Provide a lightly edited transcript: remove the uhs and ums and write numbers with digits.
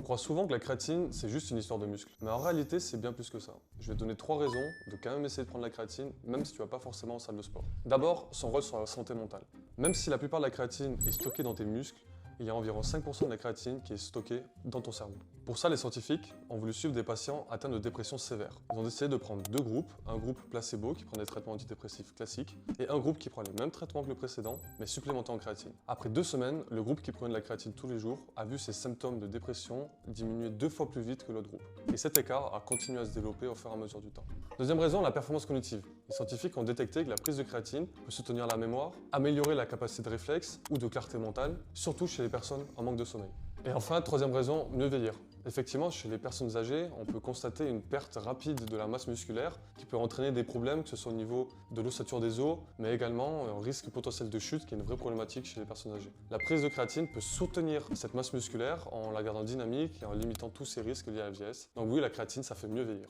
croit souvent que la créatine, c'est juste une histoire de muscles. Mais en réalité, c'est bien plus que ça. Je vais te donner 3 raisons de quand même essayer de prendre la créatine, même si tu vas pas forcément en salle de sport. D'abord, son rôle sur la santé mentale. Même si la plupart de la créatine est stockée dans tes muscles, il y a environ 5% de la créatine qui est stockée dans ton cerveau. Pour ça, les scientifiques ont voulu suivre des patients atteints de dépression sévère. Ils ont décidé de prendre 2 groupes, un groupe placebo qui prend des traitements antidépressifs classiques et un groupe qui prend les mêmes traitements que le précédent, mais supplémenté en créatine. Après 2 semaines, le groupe qui prenait de la créatine tous les jours a vu ses symptômes de dépression diminuer 2 fois plus vite que l'autre groupe. Et cet écart a continué à se développer au fur et à mesure du temps. Deuxième raison, la performance cognitive. Les scientifiques ont détecté que la prise de créatine peut soutenir la mémoire, améliorer la capacité de réflexe ou de clarté mentale, surtout chez les personnes en manque de sommeil. Et enfin, troisième raison, mieux vieillir. Effectivement, chez les personnes âgées, on peut constater une perte rapide de la masse musculaire qui peut entraîner des problèmes, que ce soit au niveau de l'ossature des os, mais également un risque potentiel de chute qui est une vraie problématique chez les personnes âgées. La prise de créatine peut soutenir cette masse musculaire en la gardant dynamique et en limitant tous ces risques liés à la vieillesse. Donc oui, la créatine, ça fait mieux vieillir.